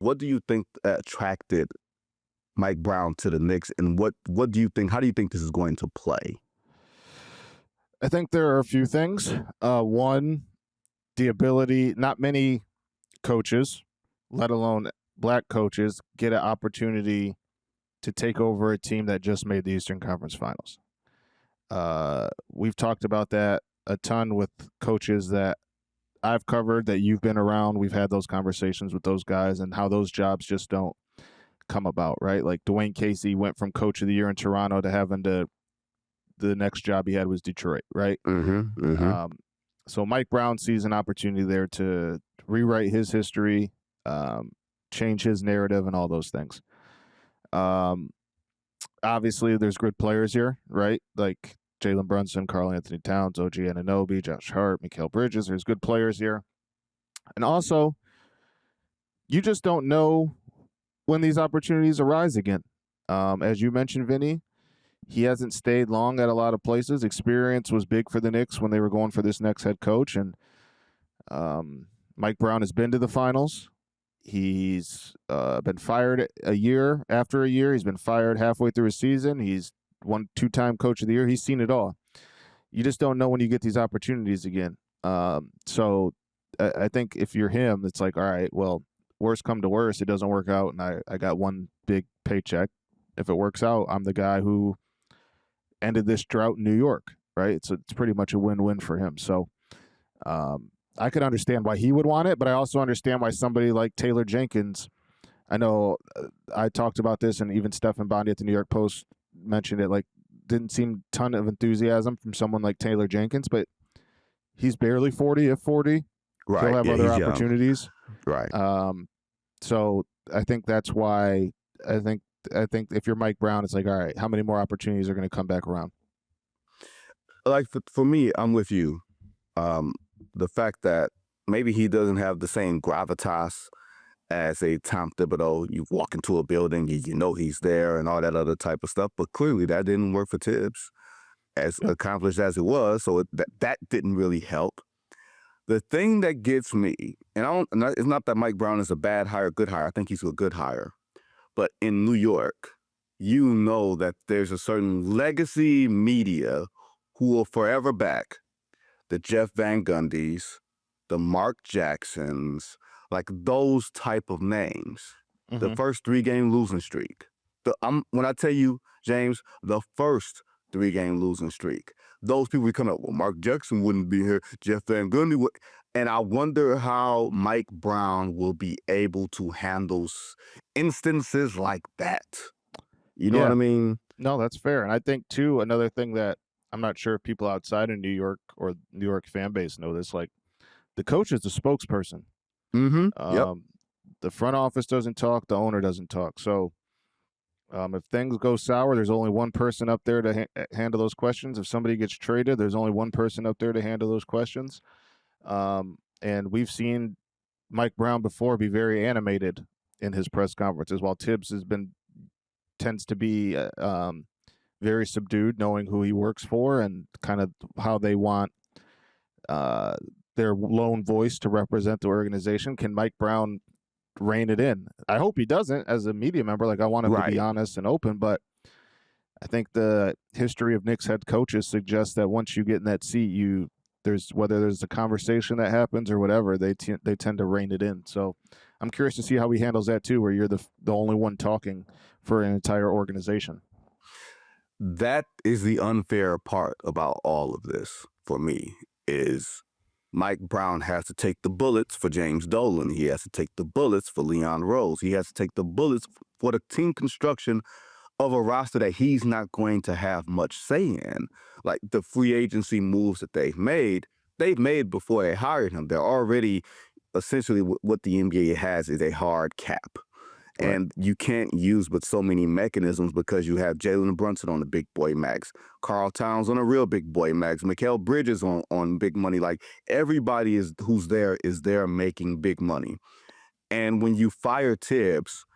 What do you think attracted Mike Brown to the Knicks, and what do you think? How do you think this is going to play? I think there are a few things. One, the ability. Not many coaches, let alone black coaches, get an opportunity to take over a team that just made the Eastern Conference Finals. We've talked about that a ton with coaches that I've covered, that you've been around. We've had those conversations with those guys and how those jobs just don't come about, right? Like Dwayne Casey went from coach of the year in Toronto to having to, the next job he had was Detroit, right? So Mike Brown sees an opportunity there to rewrite his history, change his narrative, and all those things. Obviously, there's good players here, right? Like Jalen Brunson, Karl Anthony Towns, OG Anunoby, Josh Hart, Mikal Bridges. There's good players here. And also, you just don't know when these opportunities arise again. As you mentioned, Vinny, he hasn't stayed long at a lot of places. Experience was big for the Knicks when they were going for this next head coach. And Mike Brown has been to the finals. He's been fired a year after a year. He's been fired halfway through a season. He's won 2-time coach of the year. He's seen it all. You just don't know when you get these opportunities again. So I think if you're him, it's like, all right, well, worst come to worst, it doesn't work out, and I got one big paycheck. If it works out, I'm the guy who ended this drought in New York, right? It's pretty much a win-win for him. So I could understand why he would want it, but I also understand why somebody like Taylor Jenkins, I know I talked about this, and even Stephen Bondi at the New York Post mentioned it, like didn't seem a ton of enthusiasm from someone like Taylor Jenkins, but he's barely 40 at 40. Right. He'll have other opportunities. Young. Right. So I think that's why I think if you're Mike Brown, it's like, all right, how many more opportunities are going to come back around? Like for me, I'm with you. The fact that maybe he doesn't have the same gravitas as a Tom Thibodeau. You walk into a building, you know he's there and all that other type of stuff. But clearly that didn't work for Thibs, as accomplished as it was. So that didn't really help. The thing that gets me, and it's not that Mike Brown is a bad hire, good hire. I think he's a good hire. But in New York, you know that there's a certain legacy media who will forever back the Jeff Van Gundys, the Mark Jacksons, like those type of names. Mm-hmm. The first 3-game losing streak. When I tell you, James, the first 3-game losing streak, those people would come up, well, Mark Jackson wouldn't be here, Jeff Van Gundy would. And I wonder how Mike Brown will be able to handle instances like that. You know what I mean? No, that's fair. And I think, too, another thing that I'm not sure if people outside of New York or New York fan base know this, like the coach is the spokesperson. Mm-hmm. Yep. The front office doesn't talk. The owner doesn't talk. So if things go sour, there's only one person up there to handle those questions. If somebody gets traded, there's only one person up there to handle those questions. And we've seen Mike Brown before be very animated in his press conferences, while Thibs tends to be very subdued, knowing who he works for and kind of how they want their lone voice to represent the organization. Can Mike Brown rein it in? I hope he doesn't. As a media member, like I want him to be honest and open, but I think the history of Knicks head coaches suggests that once you get in that seat, whether there's a conversation that happens or whatever, they tend to rein it in. So I'm curious to see how he handles that too, where you're the only one talking for an entire organization. That is the unfair part about all of this for me, is Mike Brown has to take the bullets for James Dolan. He has to take the bullets for Leon Rose. He has to take the bullets for the team construction of a roster that he's not going to have much say in. Like the free agency moves that they've made before they hired him. They're already, essentially what the NBA has is a hard cap. Right. And you can't use but so many mechanisms because you have Jalen Brunson on the big boy max, Karl Towns on a real big boy max, Mikal Bridges on big money. Like everybody who's there is there making big money. And when you fire Thibs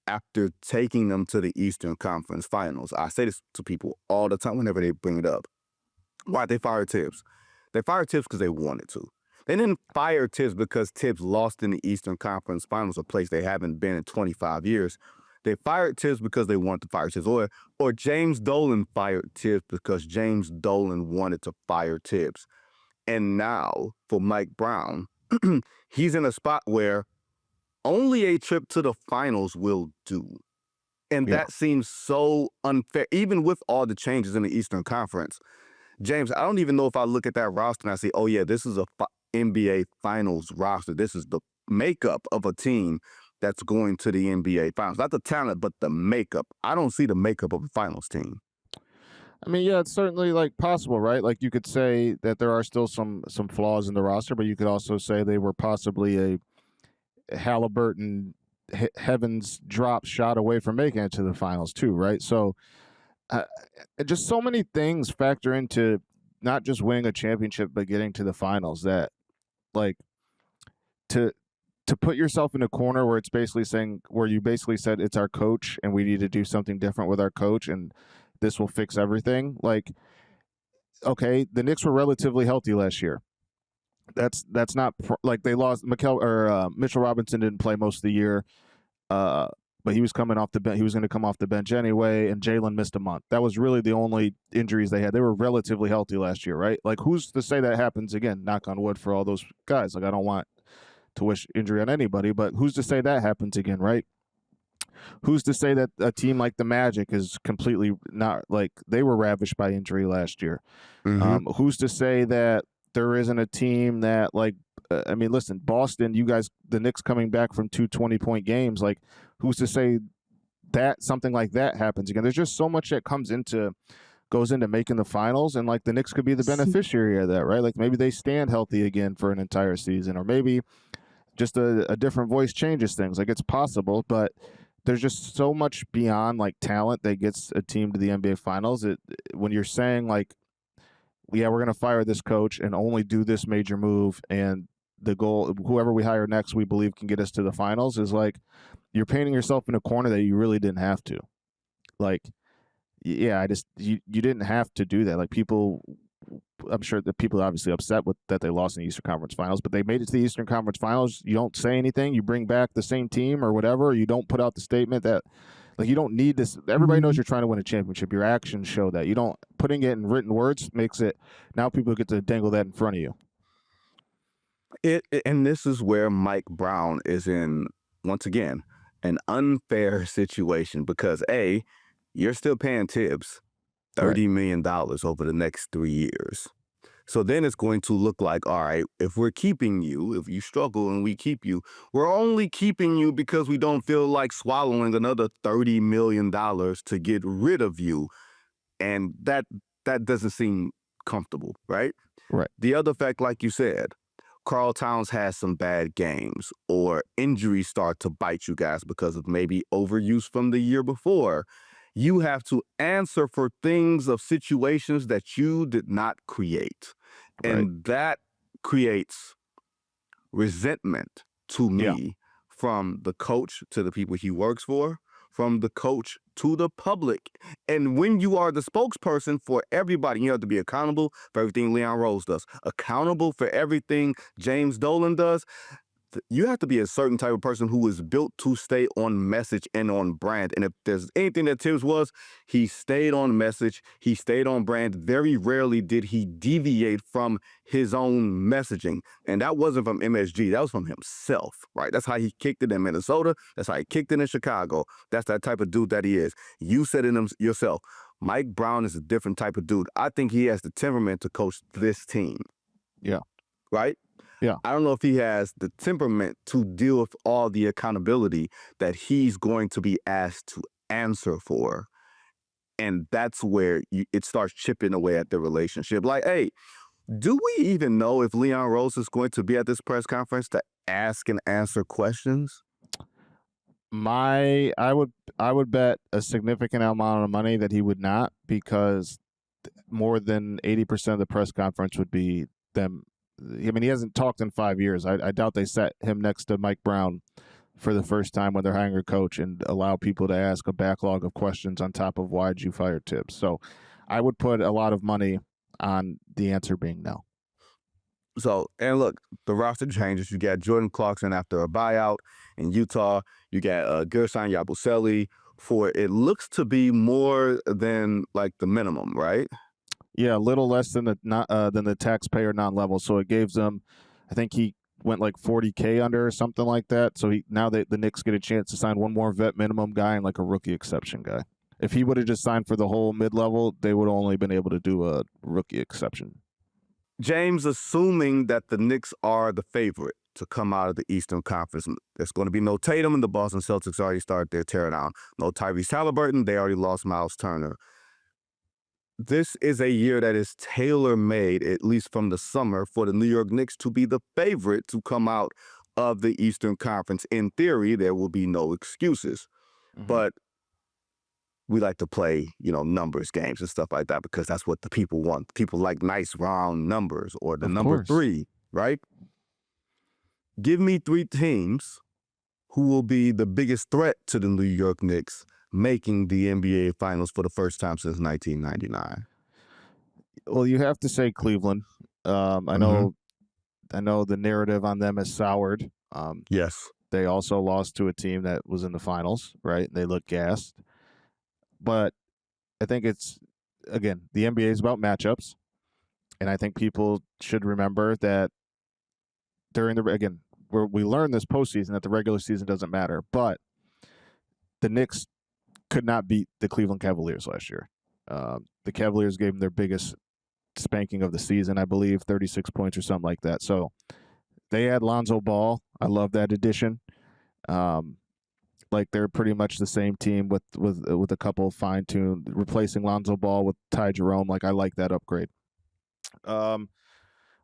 after taking them to the Eastern Conference Finals, I say this to people all the time whenever they bring it up. Why'd they fire Thibs? They fired Thibs because they wanted to. They didn't fire Thibs because Thibs lost in the Eastern Conference Finals, a place they haven't been in 25 years. They fired Thibs because they wanted to fire Thibs. Or James Dolan fired Thibs because James Dolan wanted to fire Thibs. And now, for Mike Brown, he's in a spot where only a trip to the finals will do. And that seems so unfair, even with all the changes in the Eastern Conference. James, I don't even know if I look at that roster and I say, oh, yeah, this is a NBA Finals roster. This is the makeup of a team that's going to the NBA Finals. Not the talent, but the makeup. I don't see the makeup of a Finals team. I mean, yeah, it's certainly like possible, right? Like you could say that there are still some flaws in the roster, but you could also say they were possibly a Halliburton heavens drop shot away from making it to the finals too, right? So just so many things factor into not just winning a championship, but getting to the finals that like to put yourself in a corner where it's basically saying, where you basically said it's our coach and we need to do something different with our coach and this will fix everything. Like, okay, the Knicks were relatively healthy last year. That's not like they lost Mitchell Robinson didn't play most of the year, but he was coming off the bench. He was going to come off the bench anyway, and Jalen missed a month. That was really the only injuries they had. They were relatively healthy last year, right? Like, who's to say that happens again? Knock on wood for all those guys. Like, I don't want to wish injury on anybody, but who's to say that happens again, right? Who's to say that a team like the Magic is completely not, like, they were ravished by injury last year? Who's to say that there isn't a team that, like, I mean, listen, Boston, you guys, the Knicks coming back from 2 20-point games, like, who's to say that something like that happens again? There's just so much that goes into making the finals, and like the Knicks could be the beneficiary of that, right? Like maybe they stand healthy again for an entire season, or maybe just a different voice changes things. Like it's possible, but there's just so much beyond like talent that gets a team to the NBA Finals. When you're saying like, yeah, we're going to fire this coach and only do this major move, and the goal, whoever we hire next, we believe can get us to the finals, is like you're painting yourself in a corner that you really didn't have to. Like, yeah, you didn't have to do that. Like people, I'm sure that people are obviously upset with that they lost in the Eastern Conference Finals, but they made it to the Eastern Conference Finals. You don't say anything. You bring back the same team or whatever. You don't put out the statement that, like, you don't need this. Everybody knows you're trying to win a championship. Your actions show that. You don't, putting it in written words makes it, now people get to dangle that in front of you. And this is where Mike Brown is in, once again, an unfair situation because A, you're still paying Thibs $30 million over the next 3 years. So then it's going to look like, all right, if we're keeping you, if you struggle and we keep you, we're only keeping you because we don't feel like swallowing another $30 million to get rid of you. And that doesn't seem comfortable, right? Right. The other fact, like you said, Karl Towns has some bad games or injuries start to bite you guys because of maybe overuse from the year before. You have to answer for things of situations that you did not create. Right. And that creates resentment to me from the coach to the people he works for, from the coach to the public. And when you are the spokesperson for everybody, you have to be accountable for everything Leon Rose does, accountable for everything James Dolan does. You have to be a certain type of person who is built to stay on message and on brand. And if there's anything that Thibs was, he stayed on message, he stayed on brand. Very rarely did he deviate from his own messaging. And that wasn't from MSG, that was from himself, right? That's how he kicked it in Minnesota. That's how he kicked it in Chicago. That's that type of dude that he is. You said it yourself. Mike Brown is a different type of dude. I think he has the temperament to coach this team. Yeah. Right? Yeah. I don't know if he has the temperament to deal with all the accountability that he's going to be asked to answer for. And that's where it starts chipping away at the relationship. Like, hey, do we even know if Leon Rose is going to be at this press conference to ask and answer questions? I would bet a significant amount of money that he would not, because more than 80% of the press conference would be them. I mean, he hasn't talked in 5 years. I doubt they set him next to Mike Brown for the first time when they're hiring a coach and allow people to ask a backlog of questions on top of why'd you fire Thibs. So I would put a lot of money on the answer being no. So, and look, the roster changes. You got Jordan Clarkson after a buyout in Utah. You got Gerson Yabusele for it looks to be more than like the minimum, right? Yeah, a little less than the taxpayer non-level. So it gives them, I think he went like $40K under or something like that. So the Knicks get a chance to sign one more vet minimum guy and like a rookie exception guy. If he would have just signed for the whole mid-level, they would have only been able to do a rookie exception. James, assuming that the Knicks are the favorite to come out of the Eastern Conference, there's going to be no Tatum, and the Boston Celtics already started their teardown. No Tyrese Halliburton, they already lost Miles Turner. This is a year that is tailor-made, at least from the summer, for the New York Knicks to be the favorite to come out of the Eastern Conference. In theory, there will be no excuses. Mm-hmm. But we like to play, numbers games and stuff like that because that's what the people want. People like nice round numbers or the number 3, right? Give me 3 teams who will be the biggest threat to the New York Knicks making the NBA Finals for the first time since 1999. Well, you have to say Cleveland. I know the narrative on them has soured. Yes. They also lost to a team that was in the finals, right? They look gassed. But I think it's, again, the NBA is about matchups. And I think people should remember that we learned this postseason that the regular season doesn't matter. But the Knicks could not beat the Cleveland Cavaliers last year. The Cavaliers gave them their biggest spanking of the season, I believe, 36 points or something like that. So they had Lonzo Ball. I love that addition. Like they're pretty much the same team with a couple fine-tuned, replacing Lonzo Ball with Ty Jerome. Like I like that upgrade.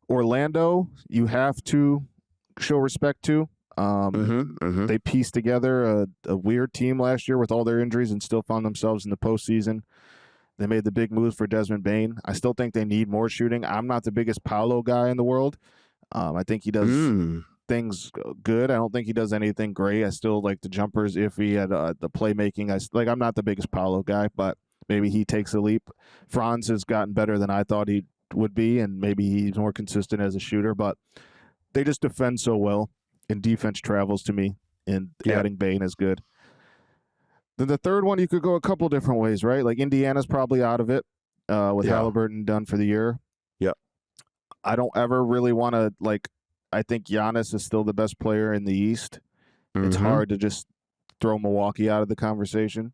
Orlando, you have to show respect to. They pieced together a weird team last year with all their injuries and still found themselves in the postseason. They made the big moves for Desmond Bane. I still think they need more shooting. I'm not the biggest Paolo guy in the world. I think he does things good. I don't think he does anything great. I still like the jumpers iffy at the playmaking. I'm not the biggest Paolo guy, but maybe he takes a leap. Franz has gotten better than I thought he would be, and maybe he's more consistent as a shooter, but they just defend so well, and defense travels to me, and adding Bane is good. Then the third one, you could go a couple different ways, right? Like Indiana's probably out of it with Halliburton done for the year. Yeah. I don't ever really want to, I think Giannis is still the best player in the East. It's hard to just throw Milwaukee out of the conversation.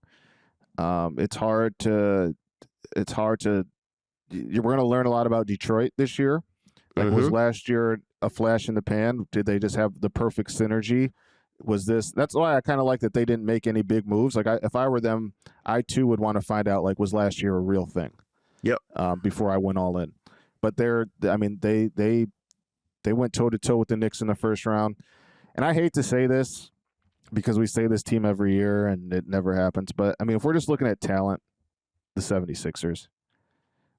It's hard to. We're going to learn a lot about Detroit this year. Was last year a flash in the pan? Did they just have the perfect synergy? That's why I kind of like that they didn't make any big moves. If I were them, I too would want to find out, was last year a real thing? Yep. Before I went all in. But they went toe-to-toe with the Knicks in the first round. And I hate to say this because we say this team every year and it never happens. But, if we're just looking at talent, the 76ers.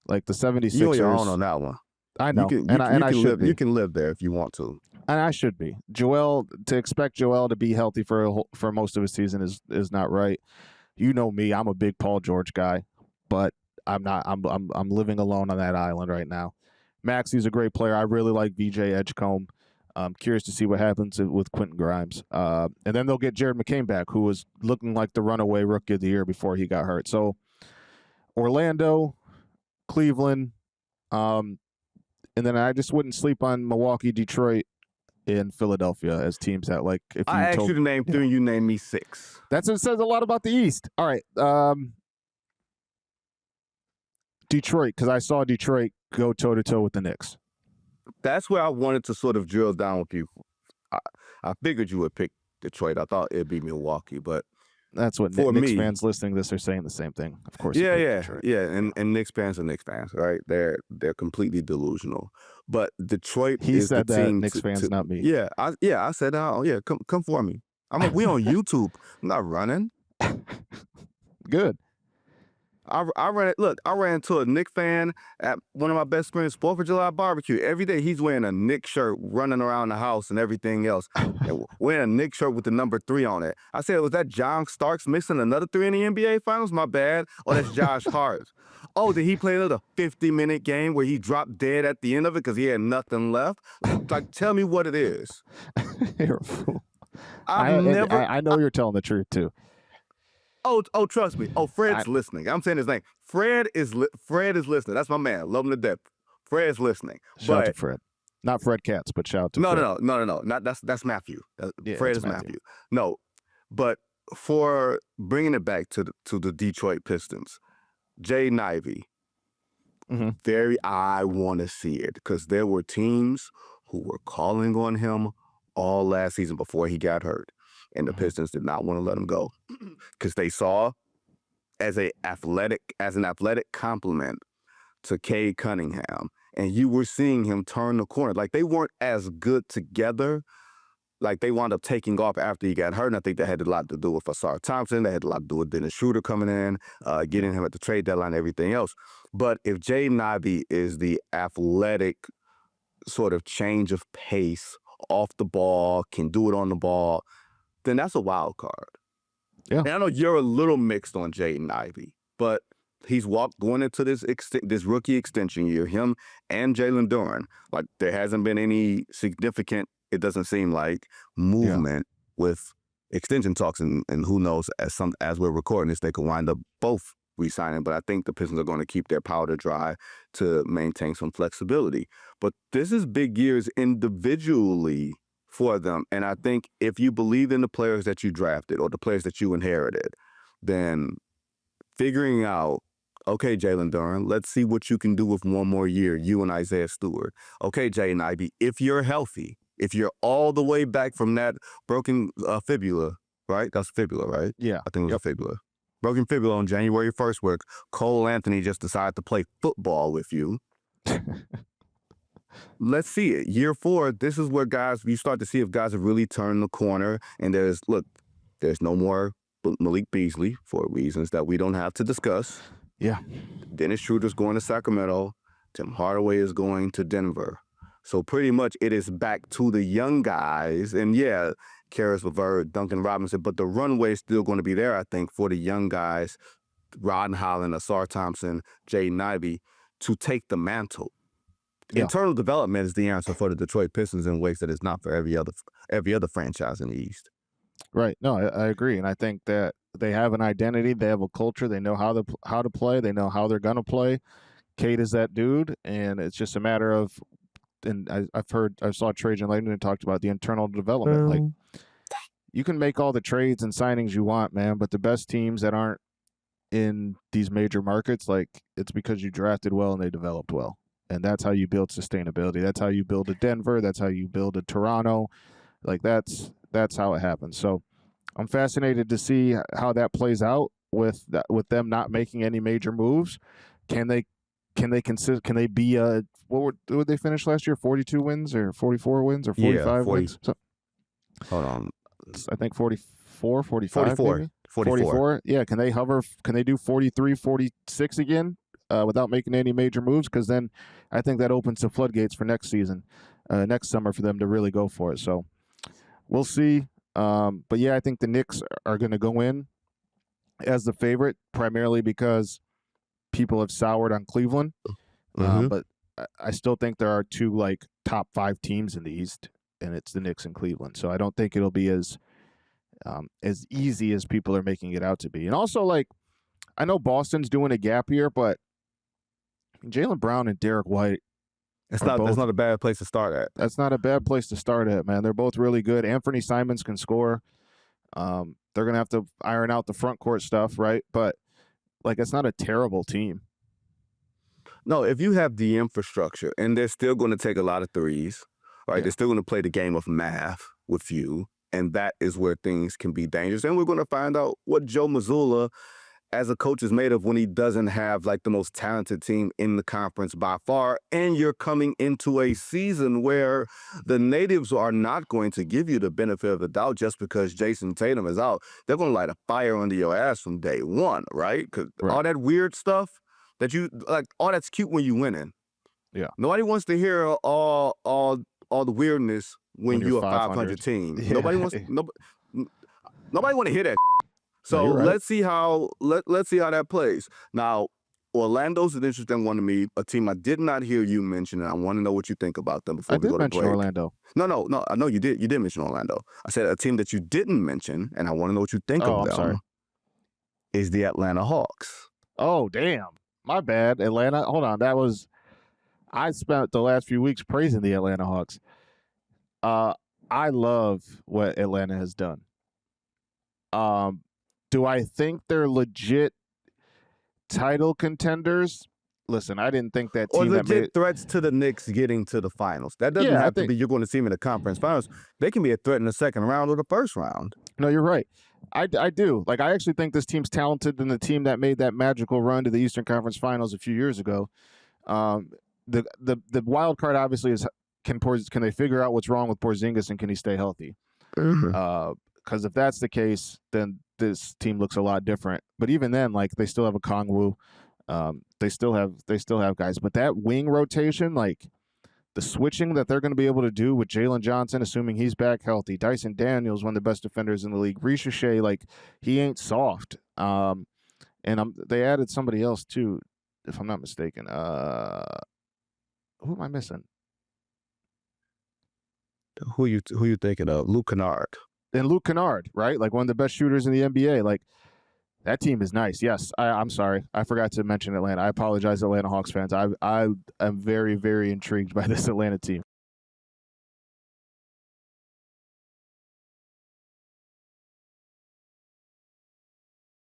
The 76ers. You're on that one. I know. You can live there if you want to. And I should be. To expect Joel to be healthy for most of his season is not right. You know me, I'm a big Paul George guy, but I'm not. I'm living alone on that island right now. Maxi's a great player. I really like VJ Edgecombe. I'm curious to see what happens with Quentin Grimes. And then they'll get Jared McCain back, who was looking like the runaway rookie of the year before he got hurt. So Orlando, Cleveland, and then I just wouldn't sleep on Milwaukee, Detroit, and Philadelphia as teams that if I asked you to name 3, you named me 6. It says a lot about the East. All right, Detroit, because I saw Detroit go toe to toe with the Knicks. That's where I wanted to sort of drill down with you. I figured you would pick Detroit. I thought it'd be Milwaukee, but that's what Knicks fans listening to this are saying the same thing. Of course. Yeah. And Knicks fans are Knicks fans, right? They're completely delusional. But Detroit is the team. Knicks fans, not me. Yeah, I said, come for me. We on YouTube. I'm not running. Good. I ran into a Knicks fan at one of my best friends' 4th of July barbecue. Every day he's wearing a Knicks shirt, running around the house and everything else, and wearing a Knicks shirt with the number 3 on it. I said, was that John Starks missing another 3 in the NBA Finals? My bad. Oh, that's Josh Hart. Oh, did he play another 50-minute game where he dropped dead at the end of it because he had nothing left? Like, tell me what it is. You're a fool. I I know you're telling the truth too. Oh, trust me. Oh, Fred's listening. I'm saying his name. Fred is listening. That's my man. Love him to death. Fred's listening. Shout out to Fred. Not Fred Katz, but shout out to Fred. No. Not that's Matthew. Yeah, Fred is Matthew. No, but for bringing it back to the Detroit Pistons, Jaden Ivey. I want to see it because there were teams who were calling on him all last season before he got hurt. And the Pistons did not want to let him go because they saw as an athletic compliment to Cade Cunningham. And you were seeing him turn the corner. Like, they weren't as good together. Like, they wound up taking off after he got hurt. And I think that had a lot to do with Asar Thompson. That had a lot to do with Dennis Schroeder coming in, getting him at the trade deadline and everything else. But if Jaden Ivey is the athletic sort of change of pace off the ball, can do it on the ball, then that's a wild card. Yeah. And I know you're a little mixed on Jaden Ivey, but he's going into this rookie extension year, him and Jalen Duren. Like, there hasn't been any significant, it doesn't seem like, movement with extension talks, and who knows, as we're recording this, they could wind up both re-signing, but I think the Pistons are going to keep their powder dry to maintain some flexibility. But this is big years individually for them. And I think if you believe in the players that you drafted or the players that you inherited, then figuring out, okay, Jalen Duren, let's see what you can do with one more year, you and Isaiah Stewart. Okay, Jaden Ivey, if you're healthy, if you're all the way back from that broken fibula, right? That's fibula, right? Yeah. I think it was a fibula. Broken fibula on January 1st where Cole Anthony just decided to play football with you. Let's see it. Year 4, this is where you start to see if guys have really turned the corner. And there's no more Malik Beasley for reasons that we don't have to discuss. Yeah. Dennis Schroeder's going to Sacramento. Tim Hardaway is going to Denver. So pretty much it is back to the young guys. And yeah, Karis LeVert, Duncan Robinson, but the runway is still going to be there, I think, for the young guys, Rodden Holland, Asar Thompson, Jaden Ivey, to take the mantle. Yeah. Internal development is the answer for the Detroit Pistons in ways that it's not for every other franchise in the East. Right. No, I agree, and I think that they have an identity, they have a culture, they know how to play, they know how they're gonna play. Cade is that dude, and it's just a matter of. And I saw Trajan Langdon talked about the internal development. Like, you can make all the trades and signings you want, man, but the best teams that aren't in these major markets, like, it's because you drafted well and they developed well. And that's how you build sustainability. That's how you build a Denver. That's how you build a Toronto. Like, that's how it happens. So I'm fascinated to see how that plays out with them not making any major moves. Can they be what would they finish last year? 42 wins or 44 wins or 45 wins? So, hold on. I think 44, 45 maybe? 44. Yeah, can they hover? Can they do 43, 46 again without making any major moves? Because then I think that opens the floodgates for next season, next summer, for them to really go for it. So we'll see. But yeah, I think the Knicks are going to go in as the favorite, primarily because people have soured on Cleveland. But I still think there are two top 5 teams in the East, and it's the Knicks and Cleveland. So I don't think it'll be as easy as people are making it out to be. And also, I know Boston's doing a gap year, but Jaylen Brown and Derek White. That's not a bad place to start at. That's not a bad place to start at, man. They're both really good. Anthony Simons can score. They're gonna have to iron out the front court stuff, right? But it's not a terrible team. No, if you have the infrastructure, and they're still going to take a lot of threes, right? Yeah. They're still going to play the game of math with you, and that is where things can be dangerous. And we're going to find out what Joe Mazzulla as a coach is made of when he doesn't have like the most talented team in the conference by far, and you're coming into a season where the natives are not going to give you the benefit of the doubt just because Jason Tatum is out. They're going to light a fire under your ass from day one, right? Because all that weird stuff that you like, all that's cute when you winning. Yeah. Nobody wants to hear all the weirdness when you're a 500 team. Yeah. Nobody want to hear that. So no, right. let's see how that plays. Now, Orlando's an interesting one to me, a team I did not hear you mention, and I want to know what you think about them before we go to break. I did mention Orlando. No, I know you did. You did mention Orlando. I said a team that you didn't mention, and I want to know what you think of them. Sorry. Is the Atlanta Hawks. Oh, damn. My bad. Atlanta. Hold on. I spent the last few weeks praising the Atlanta Hawks. I love what Atlanta has done. Do I think they're legit title contenders? Listen, I didn't think that team or legit threats to the Knicks getting to the finals. That doesn't have to be you're going to see them in the conference finals. They can be a threat in the second round or the first round. No, you're right. I do. Like, I actually think this team's talented than the team that made that magical run to the Eastern Conference Finals a few years ago. The wild card obviously is can they figure out what's wrong with Porzingis and can he stay healthy? Because if that's the case, then this team looks a lot different. But even then, like, they still have a Kongwu. They still have guys. But that wing rotation, like the switching that they're going to be able to do with Jalen Johnson, assuming he's back healthy, Dyson Daniels, one of the best defenders in the league, Ricochet, like, he ain't soft. And they added somebody else too, if I'm not mistaken. Who am I missing? Who you thinking of? Luke Kennard. And Luke Kennard, right? Like one of the best shooters in the NBA. Like, that team is nice. Yes, I'm sorry. I forgot to mention Atlanta. I apologize, Atlanta Hawks fans. I am very, very intrigued by this Atlanta team.